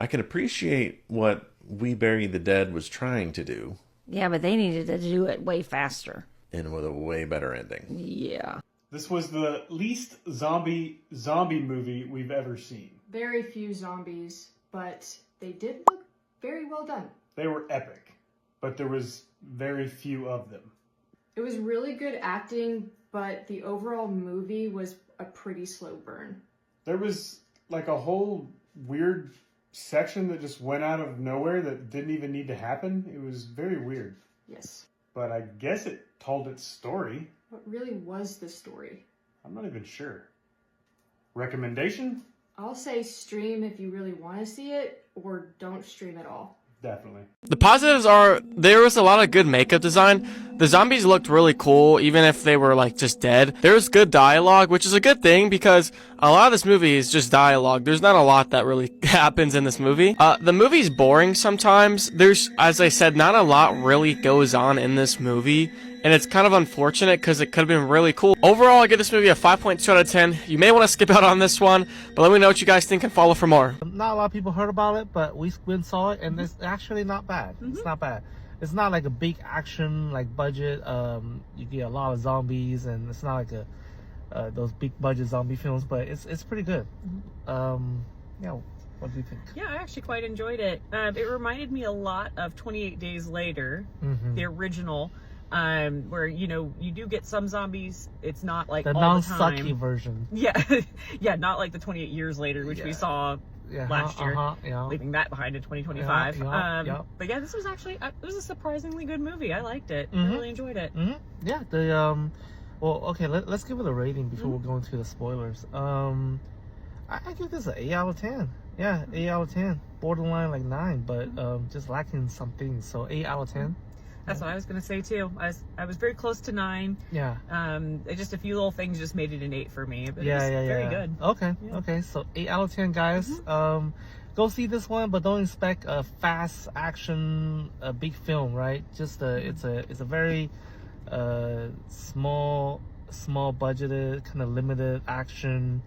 I can appreciate what We Bury the Dead was trying to do, Yeah, but they needed to do it way faster. and with a way better ending. Yeah. This was the least zombie movie we've ever seen. Very few zombies, but they did look very well done. They were epic, but there was very few of them. It was really good acting, but the overall movie was a pretty slow burn. There was like a whole weird section that just went out of nowhere that didn't even need to happen. It was very weird. Yes. But I guess it told its story. What really was the story? I'm not even sure. Recommendation? I'll say stream if you really want to see it, or don't stream at all. Definitely. The positives are there was a lot of good makeup design. The zombies looked really cool, even if they were like just dead. There was good dialogue, which is a good thing because a lot of this movie is just dialogue. There's not a lot that really happens in this movie. The movie's boring sometimes. There's, as I said, not a lot really goes on in this movie. And it's kind of unfortunate because it could have been really cool. Overall, I give this movie a 5.2 out of 10. You may want to skip out on this one, but let me know what you guys think and follow for more. Not a lot of people heard about it, but we went and saw it, and it's actually not bad. It's not bad. It's not like a big action like budget. You get a lot of zombies, and it's not like those big budget zombie films, but it's pretty good. Yeah. What do you think? Yeah, I actually quite enjoyed it. It reminded me a lot of 28 Days Later, the original. Where you do get some zombies. It's not like the all the time. non-sucky version. Yeah, yeah, not like the 28 Years Later, which we saw last year, leaving that behind in 2025. But yeah, this was actually it was a surprisingly good movie. I liked it. I really enjoyed it. Yeah. Well, okay. Let's give it a rating before we go into the spoilers. I give this an 8 out of 10. Yeah, 8 out of 10. Borderline like 9, but just lacking some things. So 8 out of 10. That's what I was gonna say too. I was very close to 9. Yeah. Just a few little things just made it an 8 for me. But Yeah, it was very good. Okay, okay. So 8 out of 10, guys. Go see this one, but don't expect a fast action, a big film, right? Just it's a very small budgeted, kind of limited action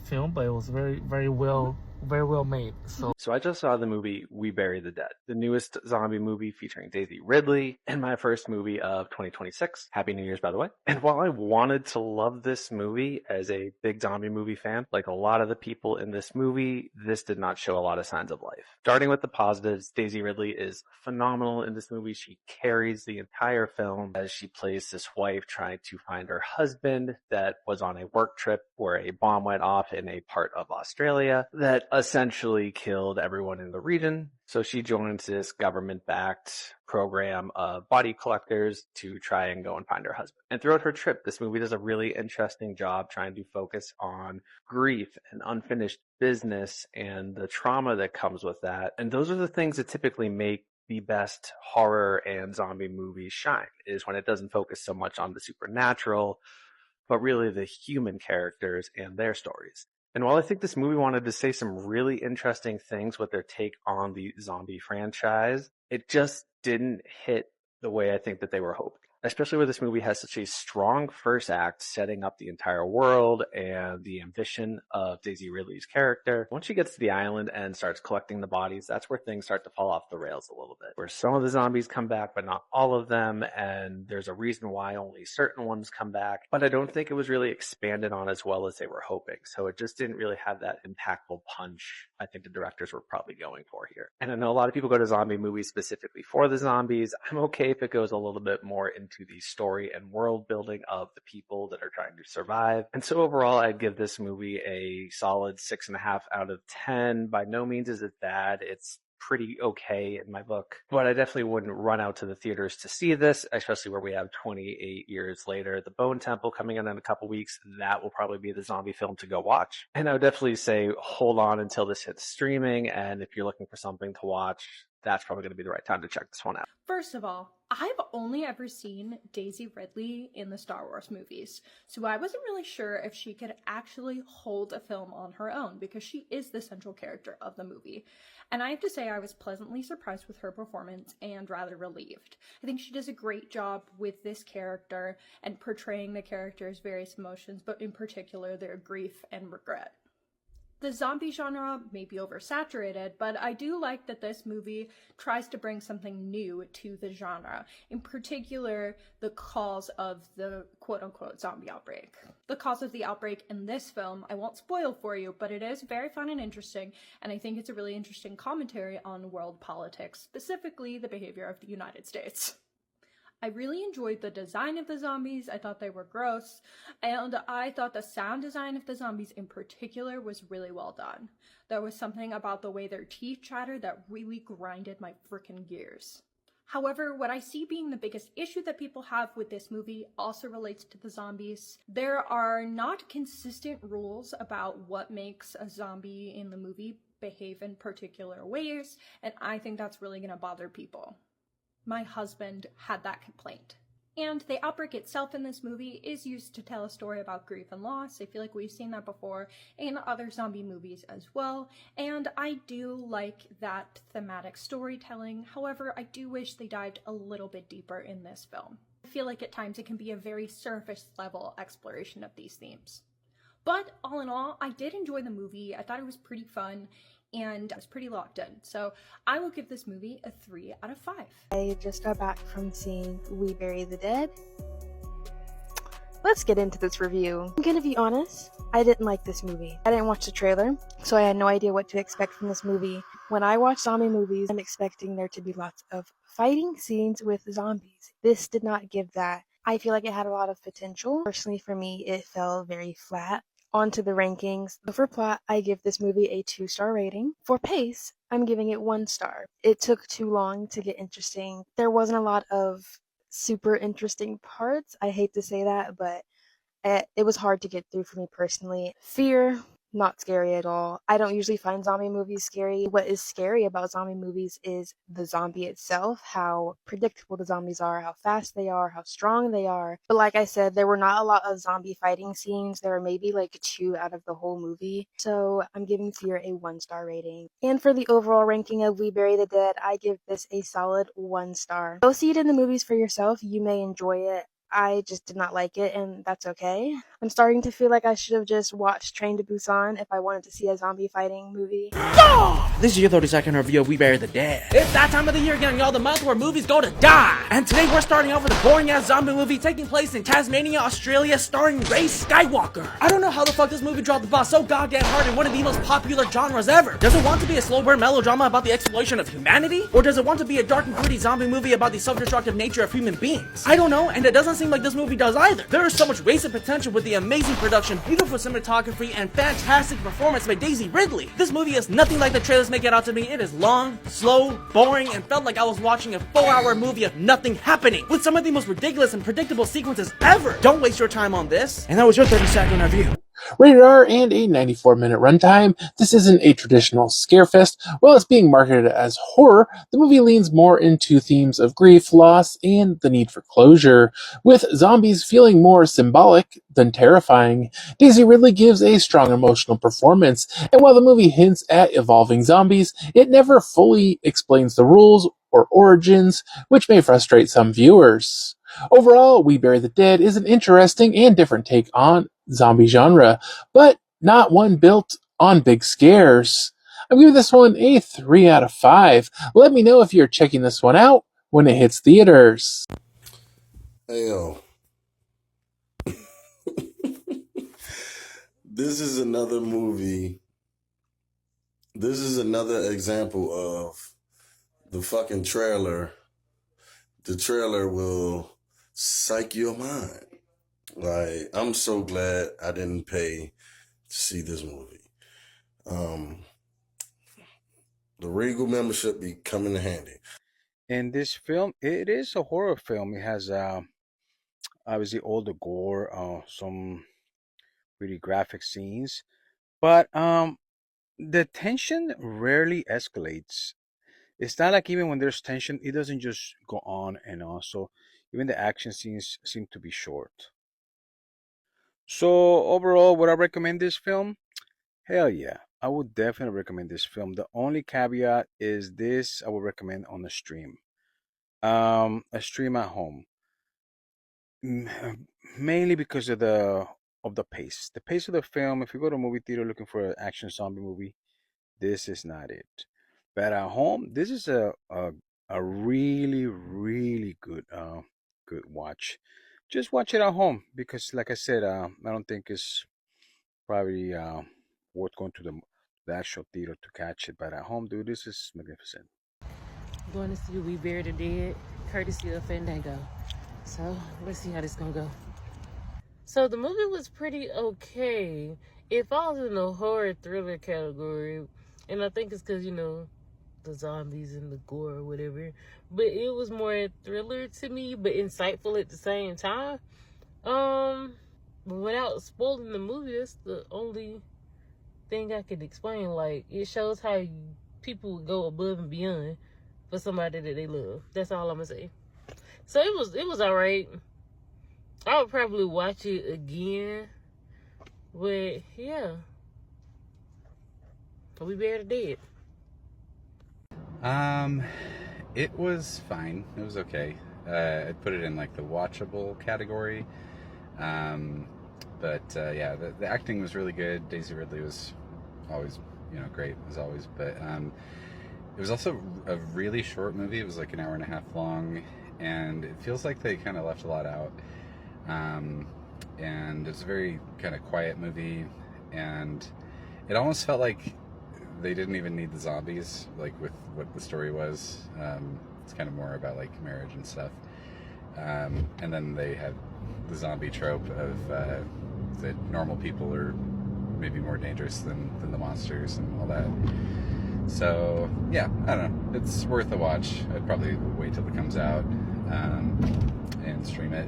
film, but it was very well made. So I just saw the movie We Bury the Dead, the newest zombie movie featuring Daisy Ridley, and my first movie of 2026. Happy New Year's, by the way. And while I wanted to love this movie as a big zombie movie fan, like a lot of the people in this movie, this did not show a lot of signs of life. Starting with the positives, Daisy Ridley is phenomenal in this movie. She carries the entire film as she plays this wife trying to find her husband that was on a work trip where a bomb went off in a part of Australia that essentially killed everyone in the region. So she joins this government-backed program of body collectors to try and go and find her husband. And throughout her trip, this movie does a really interesting job trying to focus on grief and unfinished business and the trauma that comes with that. And those are the things that typically make the best horror and zombie movies shine, is when it doesn't focus so much on the supernatural, but really the human characters and their stories. And while I think this movie wanted to say some really interesting things with their take on the zombie franchise, it just didn't hit the way I think that they were hoping. Especially where this movie has such a strong first act setting up the entire world and the ambition of Daisy Ridley's character. Once she gets to the island and starts collecting the bodies, that's where things start to fall off the rails a little bit. Where some of the zombies come back, but not all of them, and there's a reason why only certain ones come back. But I don't think it was really expanded on as well as they were hoping. So it just didn't really have that impactful punch I think the directors were probably going for here. And I know a lot of people go to zombie movies specifically for the zombies. I'm okay if it goes a little bit more into the story and world building of the people that are trying to survive. And so overall, I'd give this movie a solid 6.5 out of 10. By no means is it bad. It's pretty okay in my book, but I definitely wouldn't run out to the theaters to see this, especially where we have 28 years later. The Bone Temple coming in a couple weeks, that will probably be the zombie film to go watch. And I would definitely say hold on until this hits streaming, and if you're looking for something to watch, that's probably going to be the right time to check this one out. First of all, I've only ever seen Daisy Ridley in the Star Wars movies, so I wasn't really sure if she could actually hold a film on her own, because she is the central character of the movie. And I have to say I was pleasantly surprised with her performance and rather relieved. I think she does a great job with this character and portraying the character's various emotions, but in particular their grief and regret. The zombie genre may be oversaturated, but I do like that this movie tries to bring something new to the genre, in particular, the cause of the quote-unquote zombie outbreak. The cause of the outbreak in this film, I won't spoil for you, but it is very fun and interesting, and I think it's a really interesting commentary on world politics, specifically the behavior of the United States. I really enjoyed the design of the zombies. I thought they were gross, and I thought the sound design of the zombies in particular was really well done. There was something about the way their teeth chattered that really grinded my frickin' gears. However, what I see being the biggest issue that people have with this movie also relates to the zombies. There are not consistent rules about what makes a zombie in the movie behave in particular ways, and I think that's really gonna bother people. My husband had that complaint. And the outbreak itself in this movie is used to tell a story about grief and loss. I feel like we've seen that before in other zombie movies as well, and I do like that thematic storytelling. However, I do wish they dived a little bit deeper in this film. I feel like at times it can be a very surface level exploration of these themes. But all in all, I did enjoy the movie. I thought it was pretty fun, and I was pretty locked in. So I will give this movie a 3 out of 5. I just got back from seeing We Bury the Dead. Let's get into this review. I'm gonna be honest, I didn't like this movie. I didn't watch the trailer, so I had no idea what to expect from this movie. When I watch zombie movies, I'm expecting there to be lots of fighting scenes with zombies. This did not give that. I feel like it had a lot of potential. Personally, for me, it fell very flat. On to the rankings. For plot, I give this movie a 2-star rating. For pace, I'm giving it 1 star. It took too long to get interesting. There wasn't a lot of super interesting parts. I hate to say that, but it was hard to get through for me personally. Fear, not scary at all. I don't usually find zombie movies scary. What is scary about zombie movies is the zombie itself, how predictable the zombies are, how fast they are, how strong they are. But like I said, there were not a lot of zombie fighting scenes. There were maybe like 2 out of the whole movie. So I'm giving Fear a 1-star rating. And for the overall ranking of We Bury the Dead, I give this a solid 1 star. Go see it in the movies for yourself. You may enjoy it. I just did not like it, and that's okay. I'm starting to feel like I should have just watched Train to Busan if I wanted to see a zombie fighting movie. This is your 30-second review of We Bury the Dead. It's that time of the year again, y'all, the month where movies go to die. And today we're starting off with a boring-ass zombie movie taking place in Tasmania, Australia, starring Ray Skywalker. I don't know how the fuck this movie dropped the ball so goddamn hard in one of the most popular genres ever. Does it want to be a slow burn melodrama about the exploitation of humanity? Or does it want to be a dark and gritty zombie movie about the self-destructive nature of human beings? I don't know, and it doesn't seem like this movie does either. There is so much wasted potential with the amazing production, beautiful cinematography, and fantastic performance by Daisy Ridley. This movie is nothing like the trailers make it out to be. It is long, slow, boring, and felt like I was watching a 4-hour movie of nothing happening, with some of the most ridiculous and predictable sequences ever. Don't waste your time on this. And that was your 30-second review. Rated R and a 94-minute runtime, this isn't a traditional scarefest. While it's being marketed as horror, the movie leans more into themes of grief, loss, and the need for closure, with zombies feeling more symbolic than terrifying. Daisy Ridley gives a strong emotional performance, and while the movie hints at evolving zombies, it never fully explains the rules or origins, which may frustrate some viewers. Overall, We Bury the Dead is an interesting and different take on zombie genre, but not one built on big scares. I'm giving this one a 3 out of 5. Let me know if you're checking this one out when it hits theaters. Hey, yo. This is another movie. This is another example of the fucking trailer. The trailer will psych your mind. Like, I'm so glad I didn't pay to see this movie. The Regal membership be coming in handy. And this film, it is a horror film. It has obviously all the gore, some really graphic scenes, but the tension rarely escalates. It's not like even when there's tension, it doesn't just go on and on. So even the action scenes seem to be short. So overall, would I recommend this film? Hell yeah, I would definitely recommend this film. The only caveat is this: I would recommend on a stream, a stream at home, mainly because of the the pace. The pace of the film. If you go to a movie theater looking for an action zombie movie, this is not it. But at home, this is a really really good good watch. Just watch it at home because, like I said, I don't think it's probably worth going to the actual theater to catch it. But at home, dude, this is magnificent. Going to see We Bury the Dead, courtesy of Fandango. So let's see how this gonna go. So the movie was pretty okay. It falls in the horror thriller category, and I think it's because, you know, the zombies and the gore or whatever. But it was more thriller to me, but insightful at the same time. But without spoiling the movie, that's the only thing I could explain. Like, it shows how people would go above and beyond for somebody that they love. That's all I'm gonna say. So it was alright. I would probably watch it again. But yeah. We Bury the Dead. It was fine. It was okay. I'd put it in like the watchable category. But yeah, the acting was really good. Daisy Ridley was always, you know, great as always. But it was also a really short movie. It was like an hour and a half long, and it feels like they kind of left a lot out. And it's a very kind of quiet movie, and it almost felt like they didn't even need the zombies, like with what the story was. It's kind of more about like marriage and stuff. And then they had the zombie trope of that normal people are maybe more dangerous than the monsters and all that. So yeah, I don't know. It's worth a watch. I'd probably wait till it comes out and stream it.